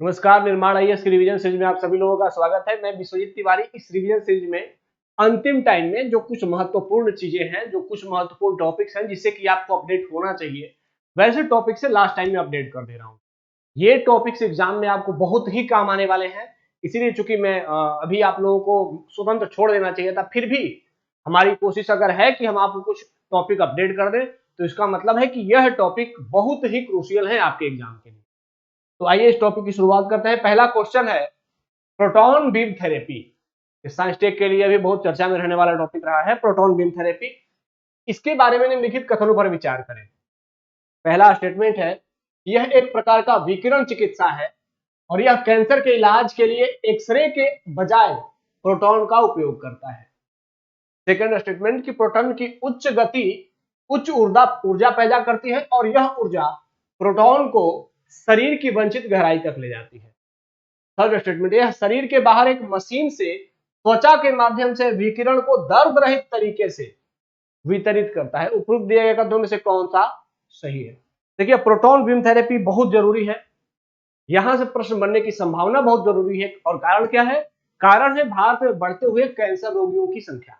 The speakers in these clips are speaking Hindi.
नमस्कार, निर्माण आईएएस की रिवीजन सीरीज में आप सभी लोगों का स्वागत है। मैं विश्वजीत तिवारी। इस रिवीजन सीरीज में अंतिम टाइम में जो कुछ महत्वपूर्ण चीजें हैं, जो कुछ महत्वपूर्ण टॉपिक्स हैं जिससे कि आपको अपडेट होना चाहिए, वैसे टॉपिक से लास्ट टाइम में अपडेट कर दे रहा हूं। ये टॉपिक्स एग्जाम में आपको बहुत ही काम आने वाले हैं। इसीलिए चूंकि मैं अभी आप लोगों को स्वतंत्र छोड़ देना चाहिए था, फिर भी हमारी कोशिश अगर है कि हम आपको कुछ टॉपिक अपडेट कर दें, तो इसका मतलब है कि यह टॉपिक बहुत ही क्रूशियल है आपके एग्जाम के लिए। तो आइए इस टॉपिक की शुरुआत करते हैं। पहला क्वेश्चन है proton beam therapy. Science tech के लिए भी बहुत चर्चा में रहने वाला टॉपिक रहा है प्रोटॉन बीम थेरेपी। इसके बारे में निम्नलिखित कथनों पर विचार करें। पहला स्टेटमेंट है, यह एक प्रकार का विकिरण चिकित्सा है और यह कैंसर के इलाज के लिए एक्सरे के बजाय प्रोटॉन का उपयोग करता है। सेकंड स्टेटमेंट की प्रोटॉन की उच्च गति उच्च ऊर्जा पैदा करती है और यह ऊर्जा प्रोटॉन को शरीर की वंचित गहराई तक ले जाती है। थर्ड स्टेटमेंट, यह शरीर के बाहर एक मशीन से त्वचा के माध्यम से विकिरण को दर्द रहित तरीके से वितरित करता है। उपरोक्त दिए गए कथनों में से कौन सा सही है? देखिए, प्रोटॉन बीम थेरेपी बहुत जरूरी है। यहां से प्रश्न बनने की संभावना बहुत जरूरी है। और कारण क्या है? कारण है भारत में बढ़ते हुए कैंसर रोगियों की संख्या।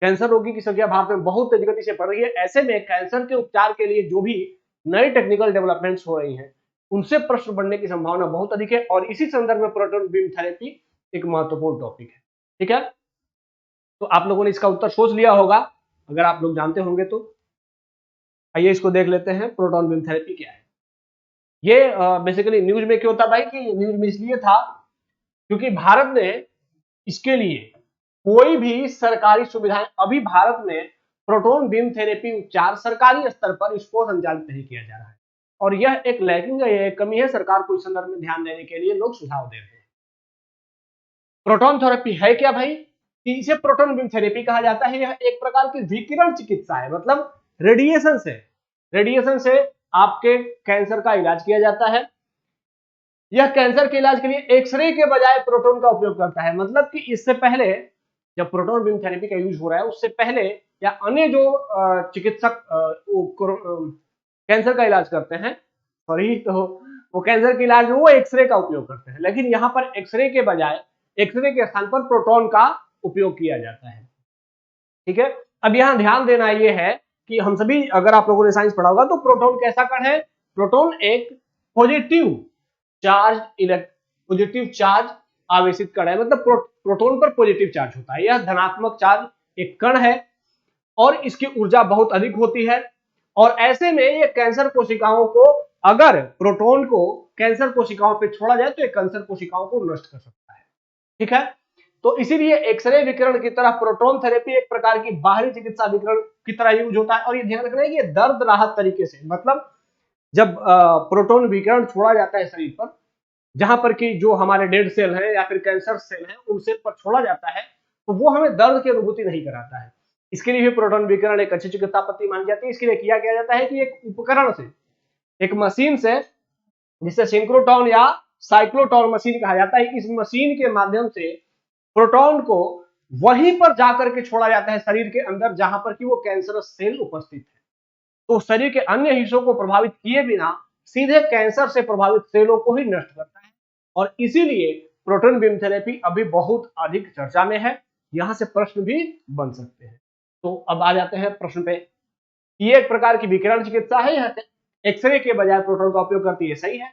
कैंसर रोगी की संख्या भारत में बहुत तेज गति से बढ़ रही है। ऐसे में कैंसर के उपचार के लिए जो भी नई टेक्निकल डेवलपमेंट्स हो रही हैं, उनसे प्रश्न बनने की संभावना बहुत अधिक है। और इसी संदर्भ में प्रोटॉन बीम थेरेपी एक महत्वपूर्ण टॉपिक है। ठीक है, तो आप लोगों ने इसका उत्तर सोच लिया होगा अगर आप लोग जानते होंगे तो। आइए इसको देख लेते हैं, प्रोटॉन बीम थेरेपी क्या है। ये बेसिकली न्यूज में क्यों था भाई? कि न्यूज में इसलिए था क्योंकि भारत ने इसके लिए कोई भी सरकारी सुविधाएं, अभी भारत में प्रोटॉन बीम थेरेपी उपचार सरकारी स्तर पर इसको संचालित नहीं किया जा रहा है। और यह एक लैकिंग है, यह एक कमी है। सरकार को इस संदर्भ में ध्यान देने के लिए लोग सुझाव दे रहे हैं। प्रोटॉन थेरेपी है क्या भाई? कि इसे प्रोटॉन बीम थेरेपी कहा जाता है। यह एक प्रकार की विकिरण चिकित्सा है, मतलब रेडिएशन से आपके कैंसर का इलाज किया जाता है। यह कैंसर के इलाज के लिए एक्सरे के बजाय प्रोटॉन का उपयोग करता है। मतलब कि इससे पहले जब प्रोटॉन बीम थेरेपी का यूज हो रहा है, उससे पहले या अन्य जो चिकित्सक कैंसर का इलाज करते हैं, सॉरी, तो वो कैंसर के इलाज में वो एक्सरे का उपयोग करते हैं। लेकिन यहाँ पर एक्सरे के बजाय, एक्सरे के स्थान पर प्रोटॉन का उपयोग किया जाता है। ठीक है, अब यहाँ ध्यान देना ये है कि हम सभी, अगर आप लोगों ने साइंस पढ़ा होगा, तो प्रोटॉन कैसा कण है? प्रोटॉन एक पॉजिटिव चार्ज आवेशित कण है। मतलब प्रोटॉन पर पॉजिटिव चार्ज होता है। यह धनात्मक चार्ज एक कण है और इसकी ऊर्जा बहुत अधिक होती है। और ऐसे में ये कैंसर कोशिकाओं को, अगर प्रोटॉन को कैंसर कोशिकाओं पे छोड़ा जाए तो ये कैंसर कोशिकाओं को नष्ट कर सकता है। ठीक है, तो इसीलिए एक्सरे विकिरण की तरह प्रोटॉन थेरेपी एक प्रकार की बाहरी चिकित्सा विकिरण की तरह यूज होता है। और ये ध्यान रखना है कि ये दर्द राहत तरीके से, मतलब जब प्रोटॉन विकिरण छोड़ा जाता है शरीर पर, जहां पर कि जो हमारे डेड सेल हैं या फिर कैंसर सेल हैं, उन सेल पर छोड़ा जाता है, तो वो हमें दर्द की अनुभूति नहीं कराता है। इसके लिए भी प्रोटॉन विकिरण एक अच्छी चिकित्सा पद्धति मानी जाती है। इसके लिए किया जाता है कि एक उपकरण से, एक मशीन से, जिसे सिंक्रोट्रॉन या साइक्लोट्रॉन मशीन कहा जाता है, इस मशीन के माध्यम से प्रोटॉन को वहीं पर जाकर के छोड़ा जाता है शरीर के अंदर जहां पर कि वो कैंसरस सेल उपस्थित है। तो शरीर के अन्य हिस्सों को प्रभावित किए बिना सीधे कैंसर से प्रभावित सेलों को ही नष्ट करता है। और इसीलिए प्रोटॉन बीम थेरेपी अभी बहुत अधिक चर्चा में है। यहां से प्रश्न भी बन सकते हैं। तो अब आ जाते हैं प्रश्न पे। ये एक प्रकार की विकिरण चिकित्सा है। यह एक्सरे के बजाय प्रोटॉन का उपयोग करती है, सही है।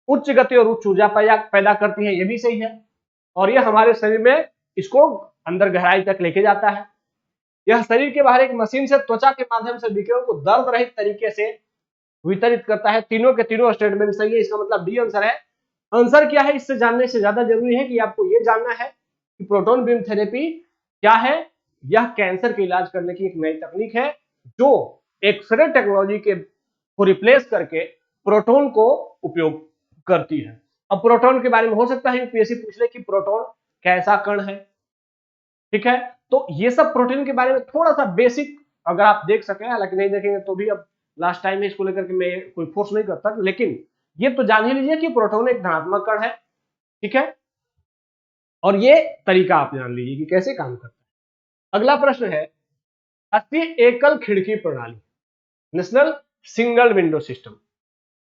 उच्च गति और उच्च ऊर्जा पैदा करती है, यह भी सही है। और यह हमारे शरीर में इसको अंदर गहराई तक लेके जाता है। यह शरीर के बाहर एक मशीन से त्वचा के माध्यम से विकिरण को दर्द रहित तरीके से वितरित करता है। तीनों के तीनों स्टेटमेंट सही है। इसका मतलब डी आंसर है। आंसर क्या है, इससे जानने से ज्यादा जरूरी है कि आपको यह जानना है कि प्रोटॉन बीम थेरेपी क्या है। यह कैंसर के इलाज करने की एक नई तकनीक है जो एक्सरे टेक्नोलॉजी के को रिप्लेस करके प्रोटॉन को उपयोग करती है। अब प्रोटॉन के बारे में हो सकता है यूपीएससी पूछ ले कि प्रोटॉन कैसा कण है। ठीक है, तो ये सब प्रोटीन के बारे में थोड़ा सा बेसिक अगर आप देख सकें, हालांकि नहीं देखेंगे तो भी, अब लास्ट टाइम में इसको लेकर के मैं कोई फोर्स नहीं करता, लेकिन ये तो जान ही लीजिए कि प्रोटॉन एक धनात्मक कण है। ठीक है, और ये तरीका आप जान लीजिए कि कैसे काम करता है। अगला प्रश्न है, राष्ट्रीय एकल खिड़की प्रणाली, नेशनल सिंगल विंडो सिस्टम,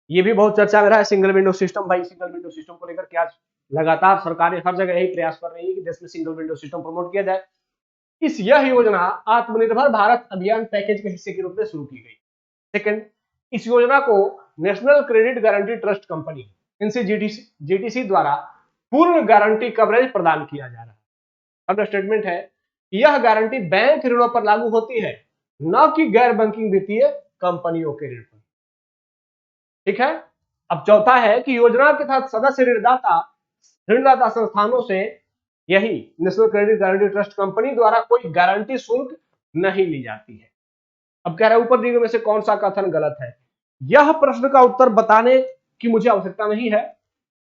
ये भी बहुत चर्चा में रहा है सिंगल विंडो सिस्टम। भाई सिंगल विंडो सिस्टम को लेकर क्या लगातार सरकारें हर जगह यही प्रयास कर रही है कि देश में सिंगल विंडो सिस्टम प्रमोट किया जाए। यह योजना आत्मनिर्भर भारत अभियान पैकेज के हिस्से के रूप में शुरू की गई। सेकंड, इस योजना को national credit guarantee trust company GTC द्वारा पूर्ण गारंटी कवरेज प्रदान किया जा रहा है। अब स्टेटमेंट है, यह गारंटी बैंक ऋणों पर लागू होती है, न कि गैर बैंकिंग वित्तीय कंपनियों के ऋण पर। ठीक है। अब चौथा है कि योजना के तहत सदस्य ऋणदाता संस्थानों से यही national credit guarantee trust company द्वारा कोई गारंटी शुल्क नहीं ली जाती है। अब कह रहा है ऊपर दिए गए में से कौन सा कथन गलत है। यह प्रश्न का उत्तर बताने की मुझे आवश्यकता नहीं है,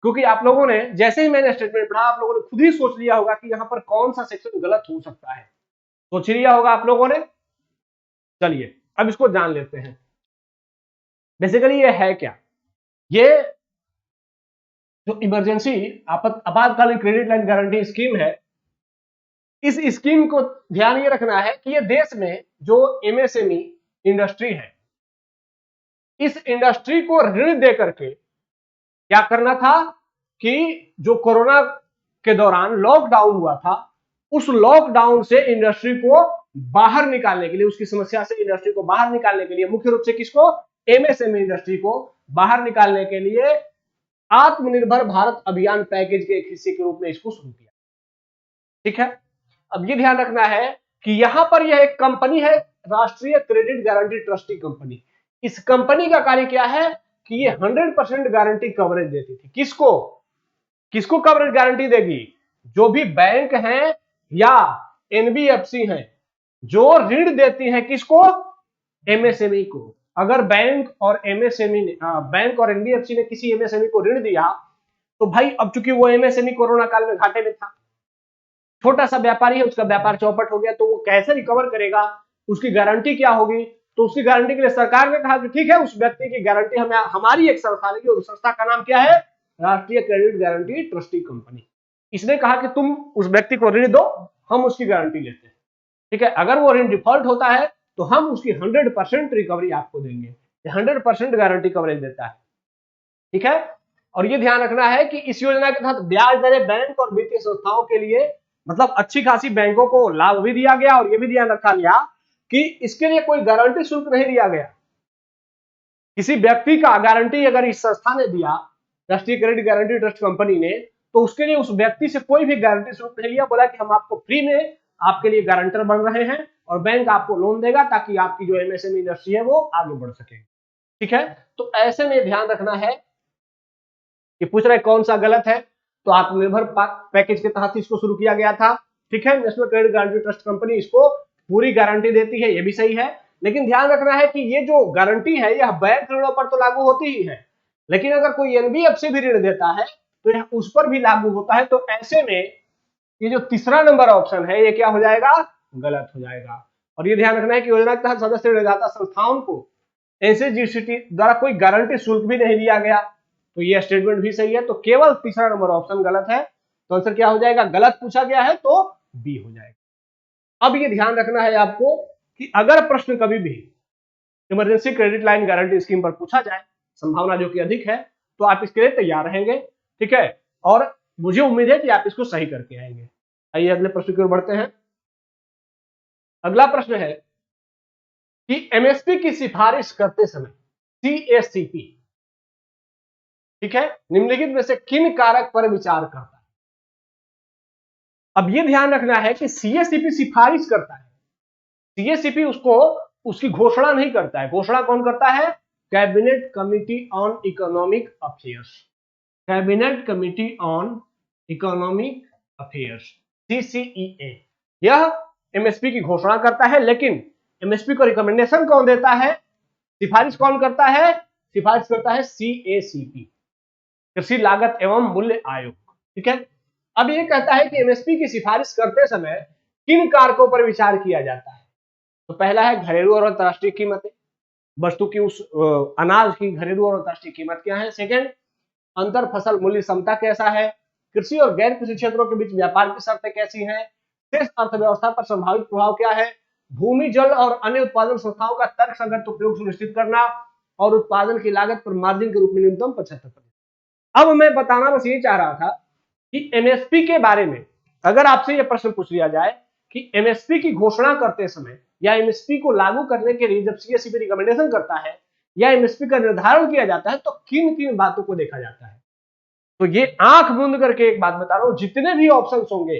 क्योंकि आप लोगों ने जैसे ही मैंने स्टेटमेंट पढ़ा आप लोगों ने खुद ही सोच लिया होगा कि यहां पर कौन सा सेक्शन गलत हो सकता है। सोच लिया होगा आप लोगों ने। चलिए अब इसको जान लेते हैं। बेसिकली ये है क्या, ये जो इमरजेंसी आपातकालीन क्रेडिट लाइन गारंटी स्कीम है, इस स्कीम को ध्यान ये रखना है कि ये देश में जो एमएसएमई इंडस्ट्री है, इस इंडस्ट्री को ऋण दे करके क्या करना था कि जो कोरोना के दौरान लॉकडाउन हुआ था, उस लॉकडाउन से इंडस्ट्री को बाहर निकालने के लिए, उसकी समस्या से इंडस्ट्री को बाहर निकालने के लिए, मुख्य रूप से किसको, एमएसएमई इंडस्ट्री को बाहर निकालने के लिए आत्मनिर्भर भारत अभियान पैकेज के एक हिस्से के रूप में इसको शुरू किया। ठीक है। अब ये ध्यान रखना है कि यहां पर यह एक कंपनी है, राष्ट्रीय क्रेडिट गारंटी ट्रस्टी कंपनी। इस कंपनी का कार्य क्या है कि ये 100% गारंटी कवरेज देती थी। किसको कवरेज गारंटी देगी? जो भी बैंक हैं या एनबीएफसी हैं जो ऋण देती हैं किसको, एमएसएमई को। अगर बैंक और एनबीएफसी ने किसी एमएसएमई को ऋण दिया तो भाई अब चूंकि वो एमएसएमई कोरोना काल में घाटे में था, छोटा सा व्यापारी है, उसका व्यापार चौपट हो गया, तो वो कैसे रिकवर करेगा, उसकी गारंटी क्या होगी? तो उसकी गारंटी के लिए सरकार ने कहा कि ठीक है, उस व्यक्ति की गारंटी हमें हमारी एक संस्था लेगी, और उस संस्था का नाम क्या है, राष्ट्रीय क्रेडिट गारंटी ट्रस्टी कंपनी। इसने कहा कि तुम उस व्यक्ति को ऋण दो, हम उसकी गारंटी लेते हैं। ठीक है। अगर वो ऋण डिफॉल्ट होता है तो हम उसकी 100% रिकवरी आपको देंगे। 100% गारंटी कवरेज देता है। ठीक है। और ये ध्यान रखना है कि इस योजना के तहत ब्याज दरें बैंक और वित्तीय संस्थाओं के लिए, मतलब अच्छी खासी बैंकों को लाभ भी दिया गया, और ये भी ध्यान रखा गया कि इसके लिए कोई गारंटी शुल्क नहीं लिया गया। किसी व्यक्ति का गारंटी अगर इस संस्था ने दिया, राष्ट्रीय क्रेडिट गारंटी ट्रस्ट कंपनी ने, तो उसके लिए उस व्यक्ति से कोई भी गारंटी शुल्क नहीं लिया। बोला कि हम आपको फ्री में आपके लिए गारंटर बन रहे हैं और बैंक आपको लोन देगा ताकि आपकी जो एमएसएमई इंडस्ट्री है वो आगे बढ़ सके। ठीक है। तो ऐसे में ध्यान रखना है कि पूछ रहे कौन सा गलत है, तो आत्मनिर्भर पैकेज के तहत इसको शुरू किया गया था। ठीक है। National credit guarantee trust company इसको पूरी गारंटी देती है, ये भी सही है। लेकिन ध्यान रखना है कि ये जो गारंटी है यह बैंक ऋणों पर तो लागू होती ही है, लेकिन अगर कोई एनबीएफसी भी ऋण देता है तो यह उस पर भी लागू होता है। तो ऐसे में ये जो तीसरा नंबर ऑप्शन है ये क्या हो जाएगा, गलत हो जाएगा। और ये ध्यान रखना है कि योजना के तहत सदस्य ऋणदाता संस्थाओं को एनसीजीटी द्वारा कोई गारंटी शुल्क भी नहीं लिया गया, तो ये स्टेटमेंट भी सही है। तो केवल तीसरा नंबर ऑप्शन गलत है। तो आंसर क्या हो जाएगा, गलत पूछा गया है तो बी हो जाएगा। अब ये ध्यान रखना है आपको कि अगर प्रश्न कभी भी emergency credit line guarantee scheme पर पूछा जाए, संभावना जो कि अधिक है, तो आप इसके लिए तैयार रहेंगे। ठीक है। और मुझे उम्मीद है कि आप इसको सही करके आएंगे। आइए अगले प्रश्न की ओर बढ़ते हैं। अगला प्रश्न है कि एमएसपी की सिफारिश करते समय सीएसीपी, ठीक है, निम्नलिखित में से किन कारक पर विचार करता है? अब यह ध्यान रखना है कि सीएसीपी सिफारिश करता है, सीएसीपी उसकी घोषणा नहीं करता है। घोषणा कौन करता है? Cabinet committee on economic affairs, cabinet committee on economic affairs, CCEA, यह एमएसपी की घोषणा करता है। लेकिन एमएसपी को रिकमेंडेशन कौन देता है, सिफारिश कौन करता है? सिफारिश करता है सीएसीपी, कृषि लागत एवं मूल्य आयोग। ठीक है। अब यह कहता है कि एमएसपी की सिफारिश करते समय किन कारकों पर विचार किया जाता है? तो पहला है घरेलू और अंतरराष्ट्रीय कीमतें, वस्तु की उस अनाज की घरेलू और अंतरराष्ट्रीय कीमत क्या है। सेकंड, अंतर फसल मूल्य समता कैसा है, कृषि और गैर कृषि क्षेत्रों के बीच व्यापार की शर्तें कैसी हैं, देश अर्थव्यवस्था पर संभावित प्रभाव क्या है, भूमि जल और अन्य उत्पादन संस्थाओं का तर्कसंगत उपयोग सुनिश्चित करना, और उत्पादन की लागत पर मार्जिन के रूप में न्यूनतम 75%। अब मैं बताना बस ये चाह रहा था कि एमएसपी के बारे में अगर आपसे यह प्रश्न पूछ लिया जाए कि एमएसपी की घोषणा करते समय या एमएसपी को लागू करने के लिए जब सीएससीपी रिकमेंडेशन करता है या एमएसपी का निर्धारण किया जाता है तो किन किन बातों को देखा जाता है। तो ये आंख बंद करके एक बात बता रहा हूं, जितने भी ऑप्शंस होंगे,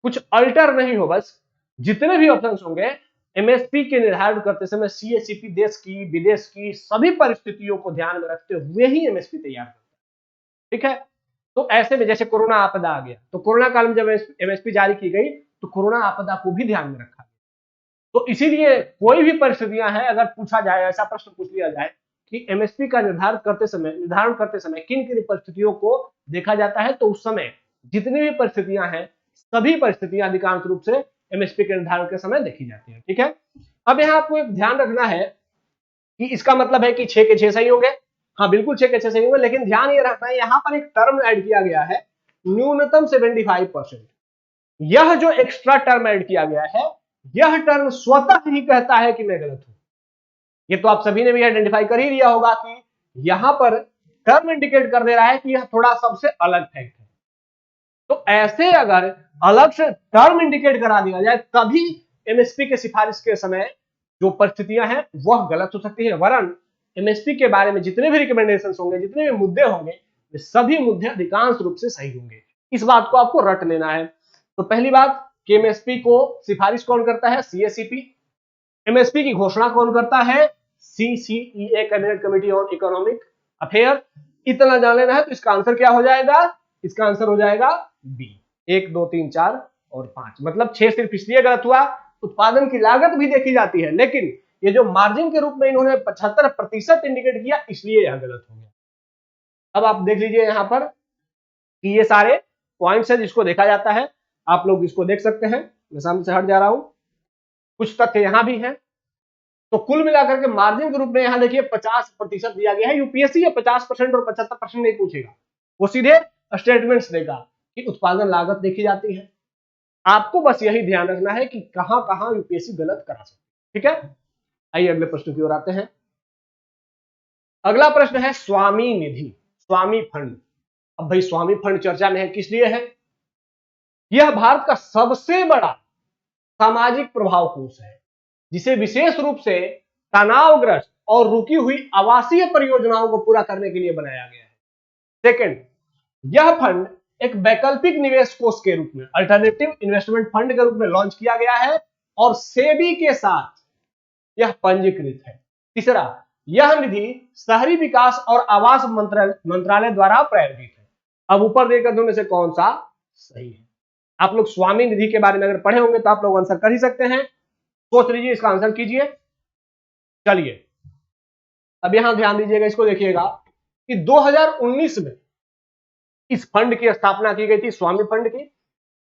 कुछ अल्टर नहीं हो, बस जितने भी ऑप्शंस होंगे एमएसपी के निर्धारण करते समय सीएससीपी देश की विदेश की सभी परिस्थितियों को ध्यान में रखते हुए ही एमएसपी तैयार करता है। ठीक है, तो ऐसे में जैसे कोरोना आपदा आ गया तो कोरोना काल में जब एमएसपी जारी की गई तो कोरोना आपदा को भी ध्यान में रखा। तो इसीलिए कोई भी परिस्थितियां हैं, अगर पूछा जाए, ऐसा प्रश्न पूछ लिया जाए कि एमएसपी का निर्धारण करते समय किन किन परिस्थितियों को देखा जाता है, तो उस समय जितनी भी परिस्थितियां हैं सभी परिस्थितियां अधिकांश रूप से एमएसपी के निर्धारण के समय देखी जाती है। ठीक है, अब यहाँ आपको एक ध्यान रखना है कि इसका मतलब है कि 6 के 6 सही होंगे। हाँ बिल्कुल 6 के 6 सही होंगे, लेकिन ध्यान ये रखना है यहाँ पर एक टर्म ऐड किया गया है न्यूनतम 75%। यह जो एक्स्ट्रा टर्म ऐड किया गया है यह टर्म स्वतः ही कहता है कि मैं गलत हूं। ये तो आप सभी ने भी आइडेंटिफाई कर ही लिया होगा कि यहां पर टर्म इंडिकेट कर दे रहा है कि यह थोड़ा सबसे अलग फैक्ट है। तो ऐसे अगर अलग से टर्म इंडिकेट करा दिया जाए तभी एमएसपी के सिफारिश के समय जो परिस्थितियां हैं वह गलत हो सकती है, वरन एमएसपी के बारे में जितने भी रिकमेंडेशन होंगे, जितने भी मुद्दे होंगे, वे सभी मुद्दे अधिकांश रूप से सही होंगे। इस बात को आपको रट लेना है। तो पहली बात कि एमएसपी को सिफारिश कौन करता है? सीएससीपी। एमएसपी की घोषणा कौन करता है? CCEA, cabinet committee on economic affair. इतना जान लेना है तो इसका आंसर क्या हो जाएगा? इसका आंसर हो जाएगा बी। 1 2 3 4 और 5, मतलब 6 सिर्फ इसलिए गलत हुआ, उत्पादन की लागत भी देखी जाती है, लेकिन ये जो मार्जिन के रूप में इन्होंने 75% इंडिकेट किया इसलिए यह गलत हो गया। अब आप देख लीजिए यहां पर कि ये सारे पॉइंट्स है जिसको देखा जाता है, आप लोग इसको देख सकते हैं। मैं सामने से हट जा रहा हूं, कुछ तथ्य यहां भी हैं। तो कुल मिलाकर के मार्जिन के रूप में यहां देखिए 50% दिया गया है। यूपीएससी 50% और 75% नहीं पूछेगा, वो सीधे स्टेटमेंट्स देगा कि उत्पादन लागत देखी जाती है। आपको बस यही ध्यान रखना है कि कहां कहां यूपीएससी गलत करा सकती है। ठीक है, आइए अगले प्रश्न की ओर आते हैं। अगला प्रश्न है स्वामी निधि, स्वामी फंड। अब भाई स्वामी फंड चर्चा में है, किस लिए है? यह भारत का सबसे बड़ा सामाजिक प्रभाव कोष है जिसे विशेष रूप से तनावग्रस्त और रुकी हुई आवासीय परियोजनाओं को पूरा करने के लिए बनाया गया है। सेकंड, यह फंड एक वैकल्पिक निवेश कोष के रूप में, अल्टरनेटिव इन्वेस्टमेंट फंड के रूप में लॉन्च किया गया है और सेबी के साथ यह पंजीकृत है। तीसरा, यह निधि शहरी विकास और आवास मंत्रालय द्वारा प्रायोजित है। अब ऊपर देकर दोनों में से कौन सा सही है? आप लोग स्वामी निधि के बारे में अगर पढ़े होंगे तो आप लोग आंसर कर ही सकते हैं, सोच लीजिए, इसका आंसर कीजिए। चलिए अब यहां ध्यान दीजिएगा, इसको देखिएगा कि 2019 में इस फंड की स्थापना की गई थी, स्वामी फंड की।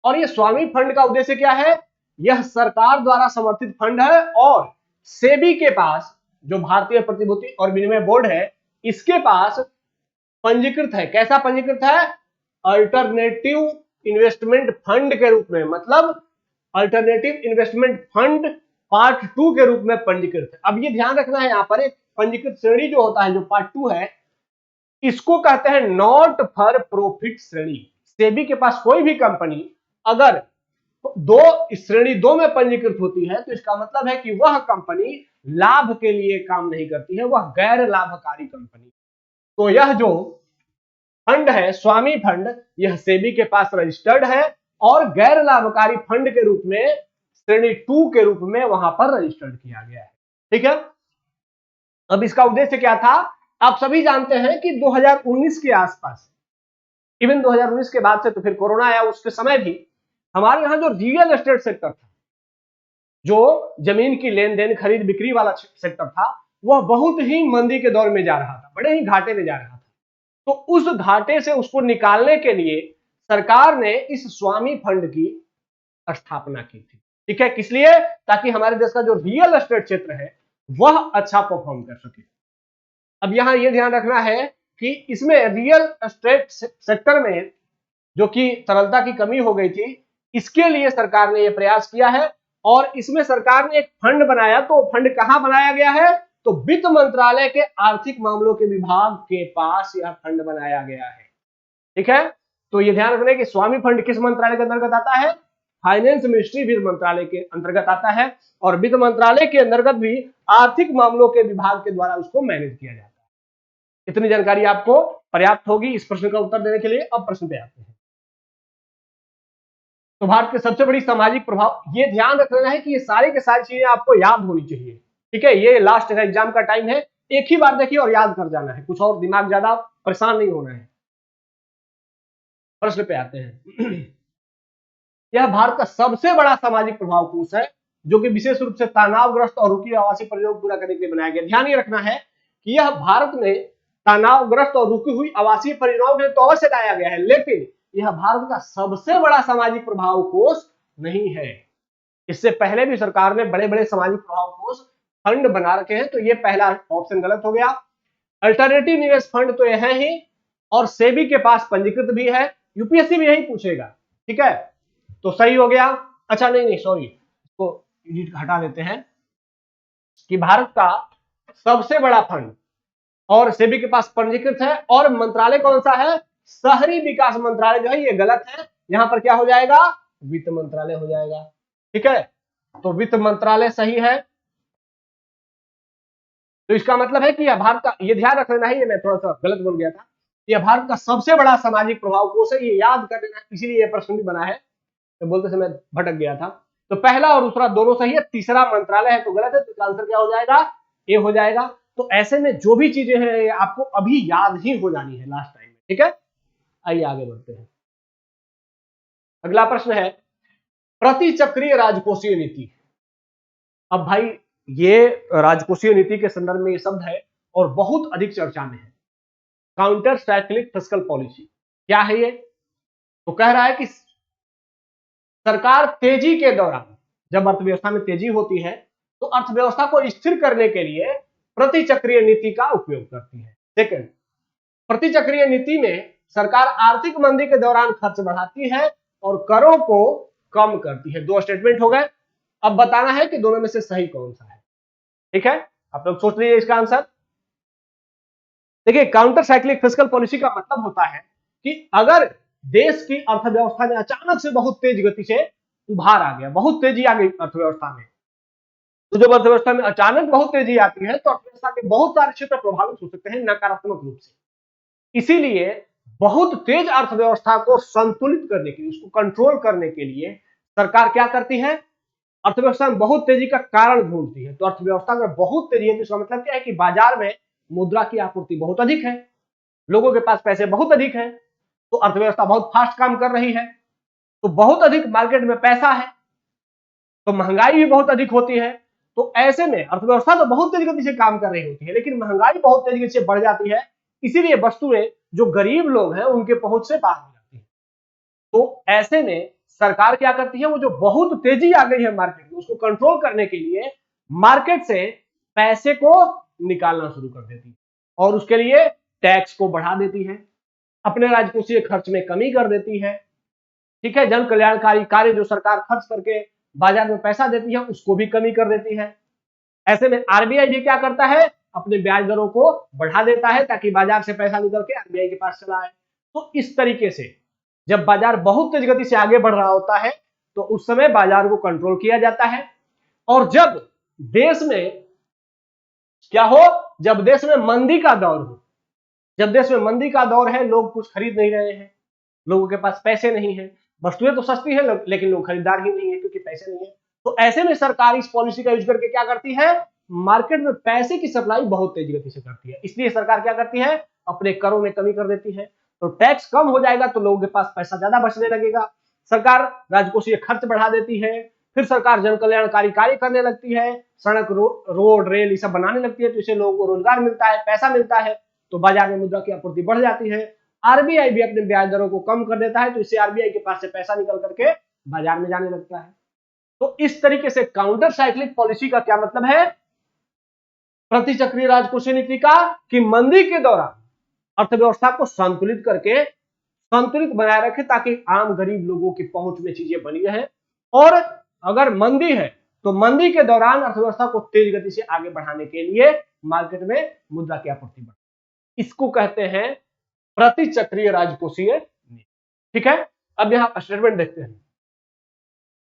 और यह स्वामी फंड का उद्देश्य क्या है? यह सरकार द्वारा समर्थित फंड है और सेबी के पास, जो भारतीय प्रतिभूति और विनिमय बोर्ड है, इसके पास पंजीकृत है। कैसा पंजीकृत है? अल्टरनेटिव इन्वेस्टमेंट फंड के रूप में, मतलब अल्टरनेटिव इन्वेस्टमेंट फंड पार्ट 2 के रूप में पंजीकृत है। अब ये ध्यान रखना है, यहां पर एक पंजीकृत श्रेणी जो होता है, जो पार्ट 2 है, इसको कहते हैं नॉट फॉर प्रॉफिट श्रेणी। सेबी के पास कोई भी कंपनी अगर श्रेणी 2 में पंजीकृत होती है तो इसका मतलब है कि वह कंपनी लाभ के लिए काम नहीं करती है, वह गैर लाभकारी कंपनी। तो यह जो फंड है स्वामी फंड, यह सेबी के पास रजिस्टर्ड है और गैर लाभकारी फंड के रूप में श्रेणी 2 के रूप में वहां पर रजिस्टर्ड किया गया है। ठीक है, अब इसका उद्देश्य क्या था? आप सभी जानते हैं कि 2019 के आसपास, इवन 2019 के बाद से तो फिर कोरोना आया, उसके समय भी हमारे यहां जो रियल एस्टेट सेक्टर था, जो जमीन की लेन देन खरीद बिक्री वाला सेक्टर था, वह बहुत ही मंदी के दौर में जा रहा था, बड़े ही घाटे में जा रहा था। तो उस घाटे से उसको निकालने के लिए सरकार ने इस स्वामी फंड की स्थापना की थी। ठीक है, किस लिए? ताकि हमारे देश का जो रियल एस्टेट क्षेत्र है वह अच्छा परफॉर्म कर सके। अब यहां यह ध्यान रखना है कि इसमें रियल एस्टेट सेक्टर में जो कि तरलता की कमी हो गई थी, इसके लिए सरकार ने यह प्रयास किया है और इसमें सरकार ने एक फंड बनाया। तो फंड कहां बनाया गया है? तो वित्त मंत्रालय के आर्थिक मामलों के विभाग के पास यह फंड बनाया गया है। ठीक है, तो ये ध्यान रखना कि स्वामी फंड किस मंत्रालय के अंतर्गत आता है? फाइनेंस मिनिस्ट्री वित्त मंत्रालय के अंतर्गत आता है, और वित्त मंत्रालय के अंतर्गत भी आर्थिक मामलों के विभाग के द्वारा उसको मैनेज किया जाता है। इतनी जानकारी आपको पर्याप्त होगी इस प्रश्न का उत्तर देने के लिए। अब प्रश्न पे आते हैं। तो भारत के सबसे बड़ी सामाजिक प्रभाव, ये ध्यान रखना है कि ये सारी की सारी चीजें आपको याद होनी चाहिए। ठीक है, ये लास्ट एग्जाम का टाइम है, एक ही बार देखिए और याद कर जाना है, कुछ और दिमाग ज्यादा परेशान नहीं होना है। प्रश्न पे आते हैं। यह भारत का सबसे बड़ा सामाजिक प्रभाव कोष है, जो कि विशेष रूप से तनावग्रस्त और रुकी आवासीय परियोजना पूरा करने के लिए बनाया गया। ध्यान ये रखना है कि यह भारत में तनावग्रस्त और रुकी हुई आवासीय परियोजनाओं के लिए तो अवश्य लाया गया है, लेकिन यह भारत का सबसे बड़ा सामाजिक प्रभाव कोष नहीं है। इससे पहले भी सरकार ने बड़े बड़े सामाजिक प्रभाव कोष फंड बना रखे हैं, तो ये पहला ऑप्शन गलत हो गया। अल्टरनेटिव निवेश फंड तो यह है ही, और सेबी के पास पंजीकृत भी है, यूपीएससी भी यही पूछेगा। ठीक है, तो सही हो गया। अच्छा नहीं सॉरी, इसको एडिट हटा देते हैं कि भारत का सबसे बड़ा फंड और सेबी के पास पंजीकृत है, और मंत्रालय कौन सा है? शहरी विकास मंत्रालय जो है, ये गलत है। यहां पर क्या हो जाएगा? वित्त मंत्रालय हो जाएगा। ठीक है, तो वित्त मंत्रालय सही है। तो इसका मतलब है कि यह भारत का, ये ध्यान रख लेना है, ये मैं थोड़ा सा गलत बोल गया था, यह भारत का सबसे बड़ा सामाजिक प्रभाव कोष है, ये याद कर लेना, इसीलिए यह प्रश्न भी बना है। तो बोलते समय भटक गया था। तो पहला और दूसरा दोनों सही है, तीसरा मंत्रालय है तो गलत है, तो इसका आंसर क्या हो जाएगा? ए हो जाएगा। तो ऐसे में जो भी चीजें हैं आपको अभी याद ही हो जानी है लास्ट टाइम में। ठीक है, आइए आगे बढ़ते हैं। अगला प्रश्न है प्रतिचक्रीय राजकोषीय नीति। अब भाई ये राजकोषीय नीति के संदर्भ में ये शब्द है और बहुत अधिक चर्चा में है। काउंटर साइक्लिक फिस्कल पॉलिसी क्या है ये? तो कह रहा है कि सरकार तेजी के दौरान, जब अर्थव्यवस्था में तेजी होती है, तो अर्थव्यवस्था को स्थिर करने के लिए प्रतिचक्रीय नीति का उपयोग करती है। सेकंड, प्रतिचक्रीय नीति में सरकार आर्थिक मंदी के दौरान खर्च बढ़ाती है और करों को कम करती है। दो स्टेटमेंट हो गए, अब बताना है कि दोनों में से सही कौन सा है। ठीक है, आप लोग सोच लीजिए इसका आंसर। देखिए, काउंटर साइक्लिक फिस्कल पॉलिसी का मतलब होता है कि अगर देश की अर्थव्यवस्था में अचानक से बहुत तेज गति से उभार आ गया, बहुत तेजी आ गई अर्थव्यवस्था में, तो जब अर्थव्यवस्था में अचानक बहुत तेजी आती है तो अर्थव्यवस्था के बहुत सारे क्षेत्र प्रभावित हो सकते हैं नकारात्मक रूप से। इसीलिए बहुत तेज अर्थव्यवस्था को संतुलित करने के लिए, उसको कंट्रोल करने के लिए सरकार क्या करती है? अर्थव्यवस्था में बहुत तेजी का कारण ढूंढती है। तो अर्थव्यवस्था में बहुत तेजी है तो इसका मतलब क्या है कि बाजार में मुद्रा की आपूर्ति बहुत अधिक है, लोगों के पास पैसे बहुत अधिक है, तो अर्थव्यवस्था बहुत फास्ट काम कर रही है। तो बहुत अधिक मार्केट में पैसा है तो महंगाई भी बहुत अधिक होती है। तो ऐसे में अर्थव्यवस्था तो बहुत तेज गति से काम कर रही होती है, लेकिन महंगाई बहुत तेज गति से बढ़ जाती है, इसीलिए वस्तुएं जो गरीब लोग हैं उनके पहुंच से बाहर हो जाती है। तो ऐसे में सरकार क्या करती है? वो जो बहुत तेजी आ गई है मार्केट में, उसको कंट्रोल करने के लिए मार्केट से पैसे को निकालना शुरू कर देती है और उसके लिए टैक्स को बढ़ा देती है, अपने राजकोषीय खर्च में कमी कर देती है। ठीक है, जन कल्याणकारी कार्य जो सरकार खर्च करके बाजार में पैसा देती है उसको भी कमी कर देती है। ऐसे में आरबीआई भी क्या करता है? अपने ब्याज दरों को बढ़ा देता है ताकि बाजार से पैसा निकल के आरबीआई के पास चला आए। तो इस तरीके से जब बाजार बहुत तेज गति से आगे बढ़ रहा होता है तो उस समय बाजार को कंट्रोल किया जाता है। और जब देश में क्या हो? जब देश में मंदी का दौर हो, जब देश में मंदी का दौर है, लोग कुछ खरीद नहीं रहे हैं, लोगों के पास पैसे नहीं है, वस्तुएं तो सस्ती है लेकिन लोग खरीदार ही नहीं है क्योंकि पैसे नहीं है, तो ऐसे में सरकार इस पॉलिसी का यूज करके क्या करती है? मार्केट में पैसे की सप्लाई बहुत तेज गति से करती है। इसलिए सरकार क्या करती है? अपने करों में कमी कर देती है। तो टैक्स कम हो जाएगा तो लोगों के पास पैसा ज्यादा बचने लगेगा, सरकार राजकोषीय खर्च बढ़ा देती है, फिर सरकार जन कल्याणकारी कार्य करने लगती है, सड़क रोड रेल ये सब बनाने लगती है, तो इससे लोगों को रोजगार मिलता है, पैसा मिलता है, तो बाजार में मुद्रा की आपूर्ति बढ़ जाती है। आरबीआई भी अपने ब्याज दरों को कम कर देता है, तो इससे आरबीआई के पास से पैसा निकल करके बाजार में जाने लगता है। तो इस तरीके से काउंटर साइक्लिक पॉलिसी का क्या मतलब है? प्रतिचक्रीय राजकोषीय नीति का कि मंदी के दौरान अर्थव्यवस्था को संतुलित करके संतुलित बनाए रखे ताकि आम गरीब लोगों की पहुंच में चीजें बनी रहे, और अगर मंदी है तो मंदी के दौरान अर्थव्यवस्था को तेज गति से आगे बढ़ाने के लिए मार्केट में मुद्रा की आपूर्ति बढ़ती। इसको कहते हैं प्रतिचक्रीय राजकोषीय नीति। ठीक है, अब यहां स्टेटमेंट देखते हैं।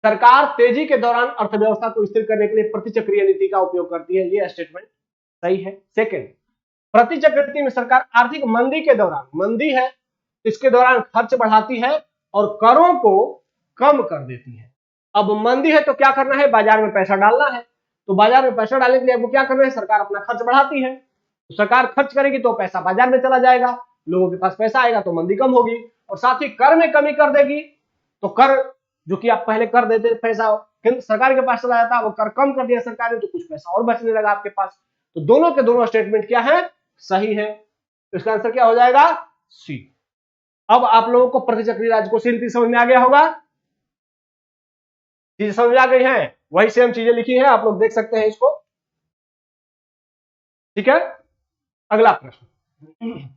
सरकार तेजी के दौरान अर्थव्यवस्था को स्थिर करने के लिए प्रतिचक्रीय नीति का उपयोग करती है, ये स्टेटमेंट सही है। सेकंड, प्रतिचक्र नीति में सरकार आर्थिक मंदी के दौरान, मंदी है इसके दौरान खर्च बढ़ाती है और करों को कम कर देती है। अब मंदी है तो क्या करना है, बाजार में पैसा डालना है, तो बाजार में पैसा डालने के लिए आपको क्या करना है, सरकार अपना खर्च बढ़ाती है। तो सरकार खर्च करेगी तो पैसा बाजार में चला जाएगा, लोगों के पास पैसा आएगा तो मंदी कम होगी, और साथ ही कर में कमी कर देगी तो कर जो कि आप पहले कर देते पैसा केंद्र सरकार के पास चला जाता है, वो कर कम कर दिया सरकार ने तो कुछ पैसा और बचने लगा आपके पास। तो दोनों के दोनों स्टेटमेंट क्या है, सही है। तो इसका आंसर क्या हो जाएगा, सी। अब आप लोगों को प्रतिचक्रीय राजकोषीय नीति समझ में आ गया होगा, चीजें समझ आ गई हैं, वही सेम चीजें लिखी हैं, आप लोग देख सकते हैं इसको। ठीक है, अगला प्रश्न,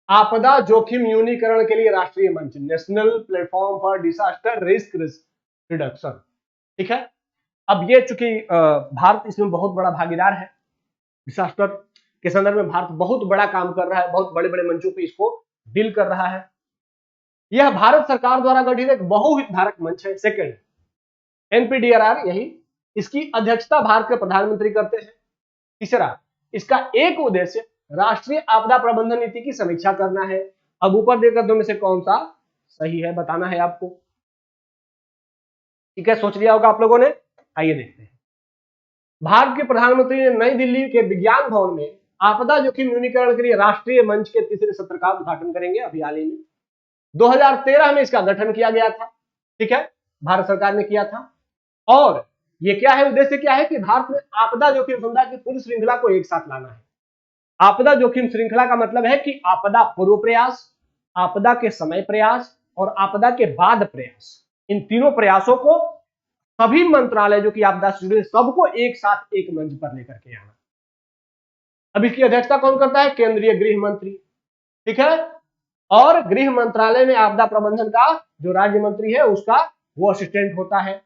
आपदा जोखिम न्यूनीकरण के लिए राष्ट्रीय मंच, national platform for disaster risk reduction. ठीक है, अब ये चूंकि भारत इसमें बहुत बड़ा भागीदार है, डिजास्टर के संदर्भ में भारत बहुत बड़ा काम कर रहा है, बहुत बड़े बड़े मंचों पे इसको डील कर रहा है। यह भारत सरकार द्वारा गठित एक बहुहितधारक मंच है। सेकंड, एनपीडीआरआर, यही इसकी अध्यक्षता भारत के प्रधानमंत्री करते हैं। तीसरा, इसका एक उद्देश्य राष्ट्रीय आपदा प्रबंधन नीति की समीक्षा करना है। अब ऊपर देकर दो में से कौन सा सही है बताना है आपको। ठीक है, सोच लिया होगा आप लोगों ने, आइए देखते हैं। भारत के प्रधानमंत्री ने नई दिल्ली के विज्ञान भवन में आपदा जोखिम न्यूनीकरण के लिए राष्ट्रीय मंच के तीसरे सत्र का उद्घाटन करेंगे अभी हाल ही में। 2013 में इसका गठन किया गया था। ठीक है, भारत सरकार ने किया था, और ये क्या है, उद्देश्य क्या है कि भारत में आपदा जोखिम समुदाय की पूरी श्रृंखला को एक साथ लाना है। आपदा जोखिम श्रृंखला का मतलब है कि आपदा पूर्व प्रयास, आपदा के समय प्रयास और आपदा के बाद प्रयास, इन तीनों प्रयासों को सभी मंत्रालय जो कि आपदा से जुड़े सबको एक साथ एक मंच पर लेकर के आना। अब इसकी अध्यक्षता कौन करता है, केंद्रीय गृह मंत्री। ठीक है, और गृह मंत्रालय में आपदा प्रबंधन का जो राज्य मंत्री है उसका वो असिस्टेंट होता है।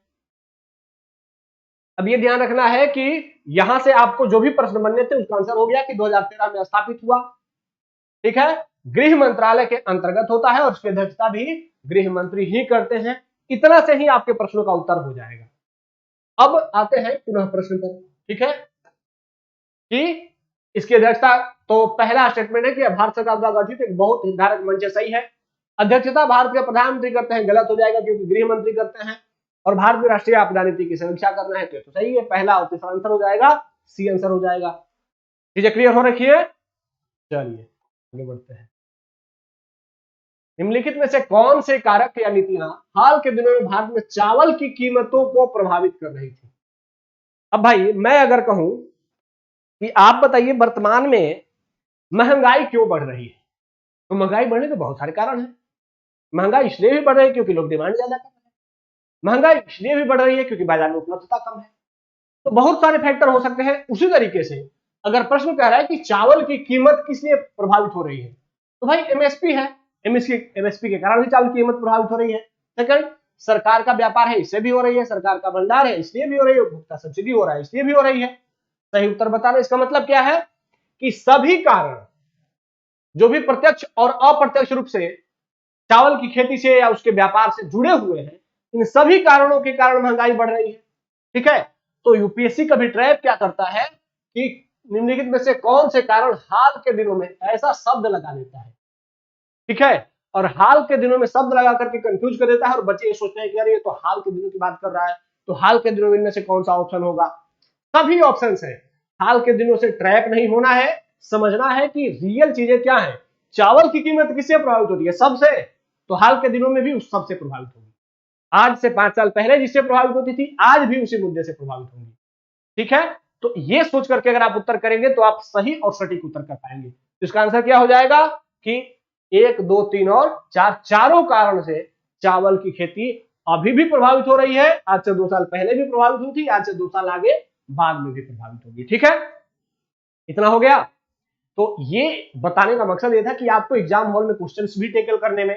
अब ये ध्यान रखना है कि यहां से आपको जो भी प्रश्न बनने थे उसका आंसर हो गया कि 2013 में स्थापित हुआ। ठीक है, गृह मंत्रालय के अंतर्गत होता है और उसकी अध्यक्षता भी गृह मंत्री ही करते हैं। इतना से ही आपके प्रश्नों का उत्तर हो जाएगा। अब आते हैं पुनः प्रश्न पर। ठीक है, कि इसकी अध्यक्षता, तो पहला स्टेटमेंट है कि भारत सरकार द्वारा गठित एक बहुत हितधारक मंच, सही है। अध्यक्षता भारत के प्रधानमंत्री करते हैं, गलत हो जाएगा क्योंकि गृह मंत्री करते हैं। और भारत में राष्ट्रीय आपदा नीति की समीक्षा करना है तो सही है, पहला और तीसरा आंसर हो जाएगा, सी आंसर हो जाएगा। चीजें क्लियर हो रखी है, चलिए आगे बढ़ते हैं। निम्नलिखित में से कौन से कारक या नीतियां हाल के दिनों में भारत में चावल की कीमतों को प्रभावित कर रही थी। अब भाई मैं अगर कहूं कि आप बताइए वर्तमान में महंगाई क्यों बढ़ रही है, तो महंगाई बढ़ने के बहुत सारे कारण हैं। महंगाई इसलिए भी बढ़ रही है क्योंकि लोग डिमांड ज्यादा कर रहे हैं, महंगाई इसलिए भी बढ़ रही है क्योंकि बाजार में उपलब्धता कम है। तो बहुत सारे फैक्टर हो सकते हैं। उसी तरीके से अगर प्रश्न कह रहा है कि चावल की कीमत किस लिए प्रभावित हो रही है, तो भाई एमएसपी है, एमएसपी के कारण भी चावल की कीमत प्रभावित हो रही है। सेकंड, सरकार का व्यापार है, इससे भी हो रही है। सरकार का भंडार है, इसलिए भी हो रही है। उपभोक्ता सब्सिडी हो रहा है, इसलिए भी हो रही है। सही उत्तर बताना। इसका मतलब क्या है कि सभी कारण जो भी प्रत्यक्ष और अप्रत्यक्ष रूप से चावल की खेती से या उसके व्यापार से जुड़े हुए हैं, इन सभी कारणों के कारण महंगाई बढ़ रही है। ठीक है, तो यूपीएससी कभी ट्रैप क्या करता है कि निम्नलिखित में से कौन से कारण हाल के दिनों में ऐसा शब्द लगा देता है। ठीक है, और हाल के दिनों में शब्द लगा करके कंफ्यूज कर देता है और बच्चे ये सोचते हैं कि यार ये तो हाल के दिनों की बात कर रहा है, तो हाल के दिनों में इनमें से कौन सा ऑप्शन होगा। सभी ऑप्शन है। हाल के दिनों से ट्रैप नहीं होना है, समझना है कि रियल चीजें क्या है। चावल की कीमत किससे प्रभावित होती है, सबसे, तो हाल के दिनों में भी उस सबसे प्रभावित होगी। आज से 5 साल पहले जिससे प्रभावित होती थी, आज भी उसी मुद्दे से प्रभावित होंगी। ठीक है, तो ये सोच करके अगर आप उत्तर करेंगे तो आप सही और सटीक उत्तर कर पाएंगे। तो इसका आंसर क्या हो जाएगा कि 1, 2, 3 और 4, चारों कारण से चावल की खेती अभी भी प्रभावित हो रही है। आज से 2 साल पहले भी प्रभावित हुई थी, आज से 2 साल आगे बाद में भी प्रभावित होगी। ठीक है, इतना हो गया। तो ये बताने का मकसद ये था कि आपको एग्जाम हॉल में क्वेश्चंस भी टेकल करने में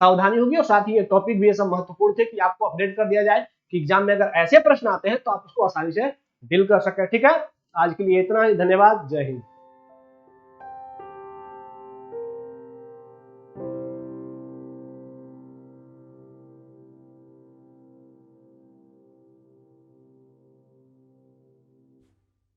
सावधानी होगी और साथ ही ये टॉपिक भी ये सब महत्वपूर्ण थे कि आपको अपडेट कर दिया जाए कि एग्जाम में अगर ऐसे प्रश्न आते हैं तो आप उसको आसानी से डील कर सके। ठीक है, आज के लिए इतना ही, धन्यवाद, जय हिंद।